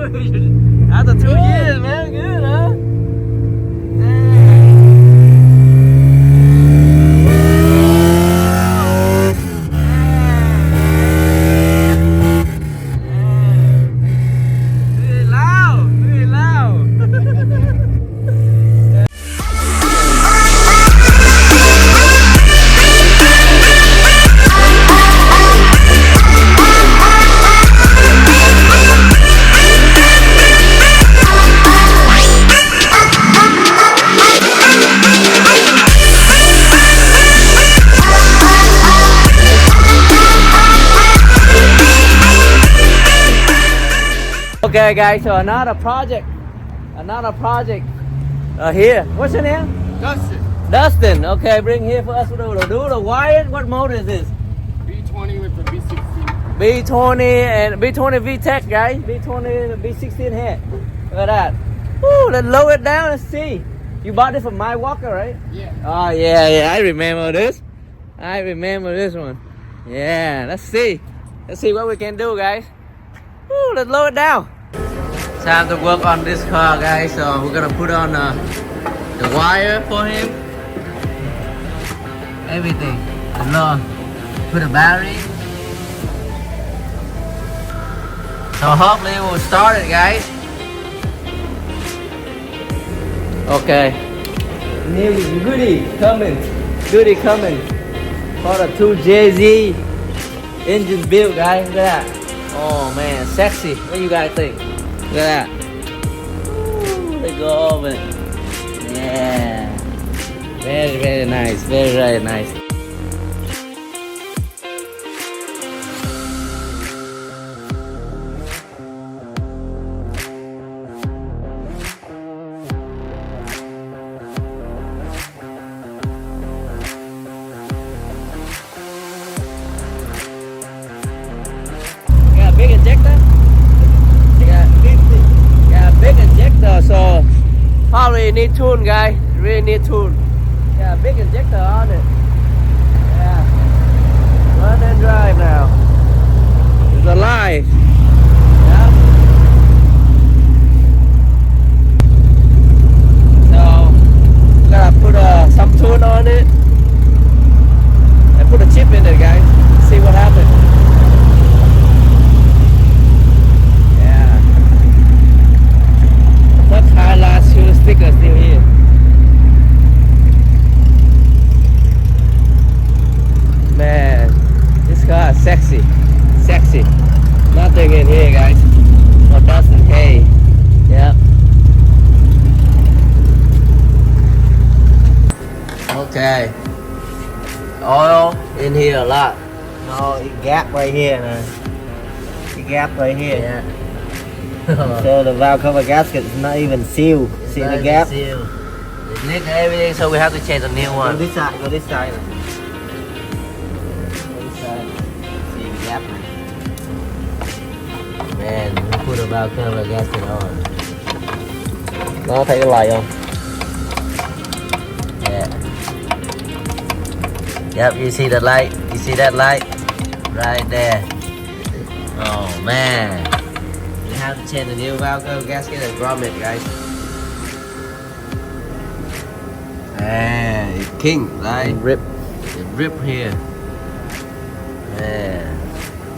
After 2 years, man, good, huh? Okay guys, so another project here. What's your name? Dustin. Okay, bring here for us to do the wire. What motor is this? B20 with the B16. B20 and B20 vtec, guys. B20 and B16 head. Look at that. Woo, let's lower it down and see. You bought it from My Walker, right? Yeah. Oh yeah, I remember this. One. Yeah, let's see what we can do, guys. Woo, let's lower it down. Time to work on this car, guys. So we're gonna put on the wire for him. Everything. Put a battery. So hopefully we'll start it, guys. Okay. New goodie coming for the 2JZ engine build, guys. Look at that. Oh man, sexy. What do you guys think? Look at that. Ooh, let go of it. Yeah. Very nice. Very nice. Got a big injector. Big injector, so probably need tune, guys. Really need tune. Yeah, big injector on it. Yeah, run and drive now. It's alive. Yeah. So gotta put some tune on it and put a chip in it, guys. See what happens. Highlight shoe sticker still here. Man, this car is sexy. Nothing in here, guys. No dust and hay. Yep. Okay. Oil in here a lot. No, it gap right here, man. Yeah. So the valve cover gasket is not even sealed. See the gap? It's nicked everything, so we have to change a new one. Go this side. Go this side. See the gap? Man, we put a valve cover gasket on. Nó thấy cái light không? Yeah. Yep, you see that light? You see that light? Right there. Oh man. Have to change the new valve cover gasket and grommet, guys. Man, it's king, right? It rip here. Man,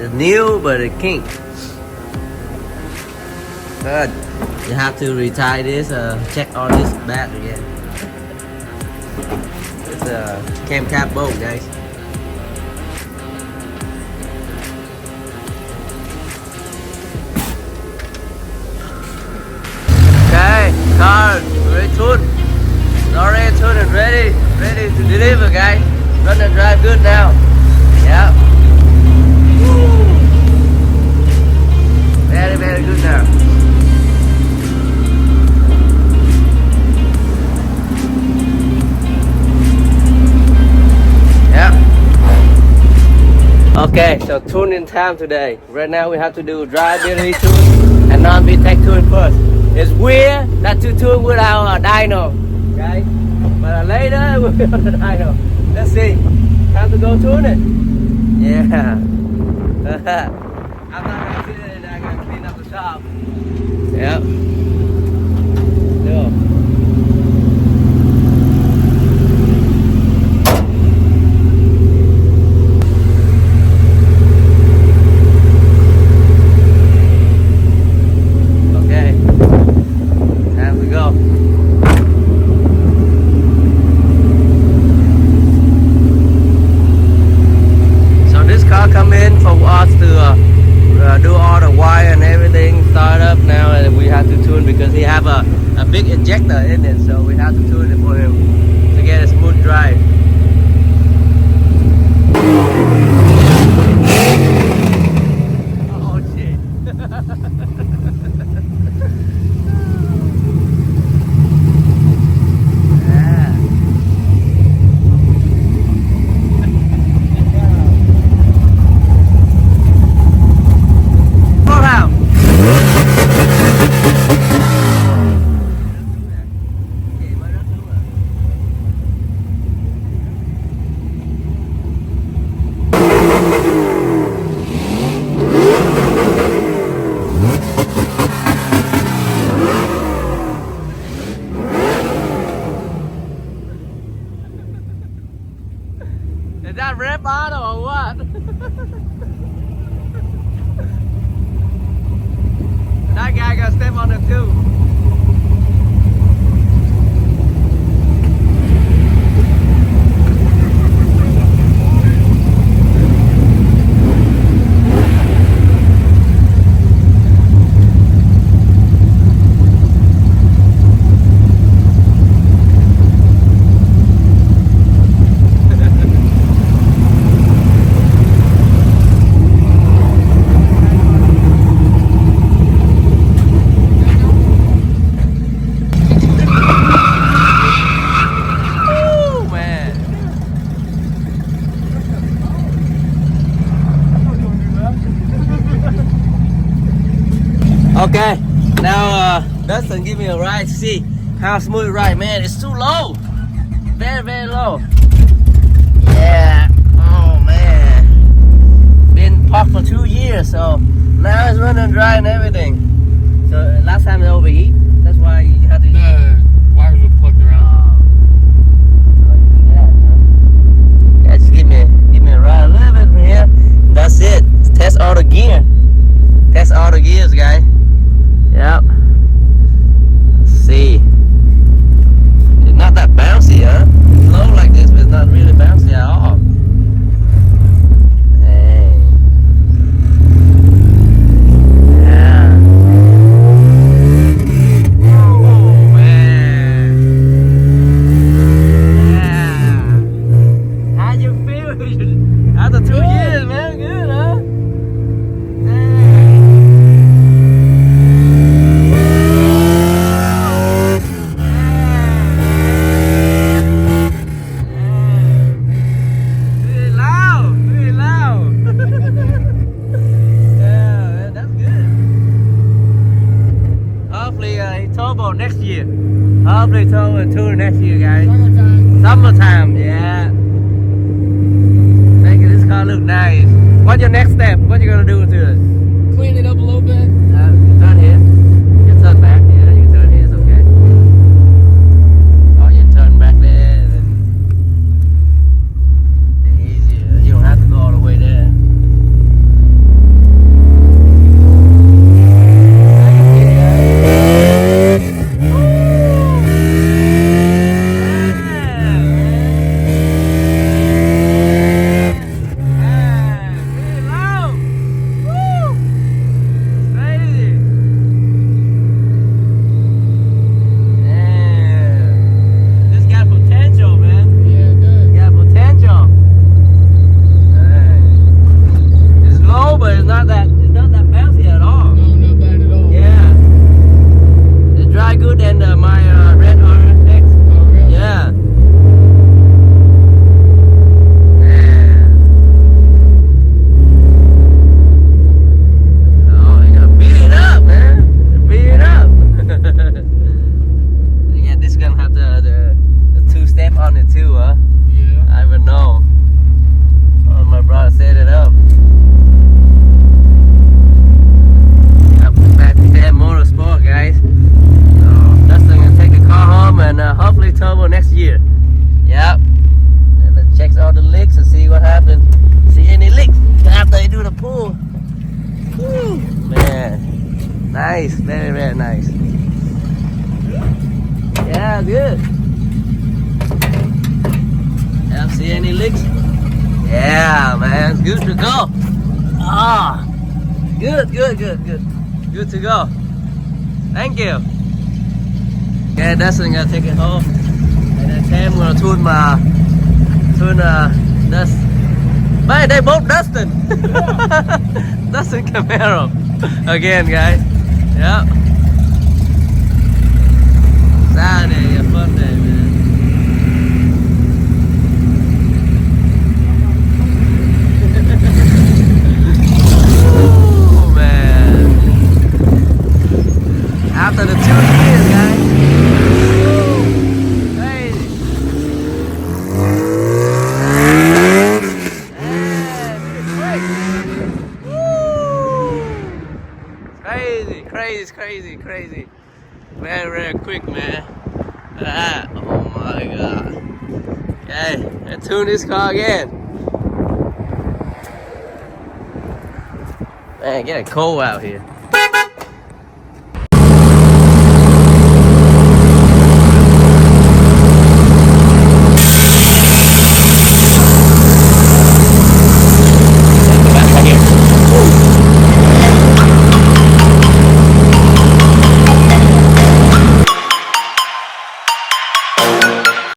it's new but it's king. Good. You have to retie this. Check all this back again. It's a cam cap bolt, guys. Car ready tuned. Already tuned and ready to deliver, guys. Run and drive good now. Yeah. Very good now. Yeah. Okay, so tuning time today. Right now we have to do drivability tune and non-vtec tune first. It's weird not to tune with our dyno, guys. But later we'll be on the dyno. Let's see. Time to go tune it. Yeah. I'm not gonna sit there and I'm gonna clean up the shop. Yep. Được. Okay. Time to go. So this car come in for us to do all the wire and everything, start up now, and we have to tune because he have a big injector in it, so we have to tune it for him to get a smooth drive. Oh shit. Yeah. Slow down. Is that rip auto or what? That guy got step on it too. Okay, now Dustin give me a ride to see how smooth ride. Man, it's too low. Very, very low. Yeah. Oh man. Been parked for 2 years, so now it's running dry and everything. So last time it overheat. That's why you had to. The wires were plugged around. Yeah, just give me a ride a little bit from here. That's it. Test all the gear. Test all the gears, guys. Yep. Let's see. It's not that bouncy, huh? It's low like this, but it's not really bouncy at all. Hey. Yeah. Oh man. Yeah. How you feel? After 2 years, man, good, huh? Turbo next year. Hopefully turbo tour next year, guys. Summertime, yeah. Making this car look nice. What's your next step? What you gonna do to it? Clean it up a little bit. Turn here. You turn back. Yeah, you turn here. It's okay. Oh, you turn back there. And then easier. You don't have to go all the way there. Woo! Nice, very, very nice. Yeah, good. Have see any leaks? Yeah, man, good to go. Ah, good. Good to go. Thank you. Okay, Dustin gonna take it home, and then Cam gonna tune Dust. Man, they both Dustin. Dustin Camaro again, guys. Yep. Saturday, a fun day, man. Ooh, man. After the 2 years, guys. Crazy. Crazy. Very, very quick, man. Look at that. Oh my god. Okay, let's tune this car again. Man, getting cold out here.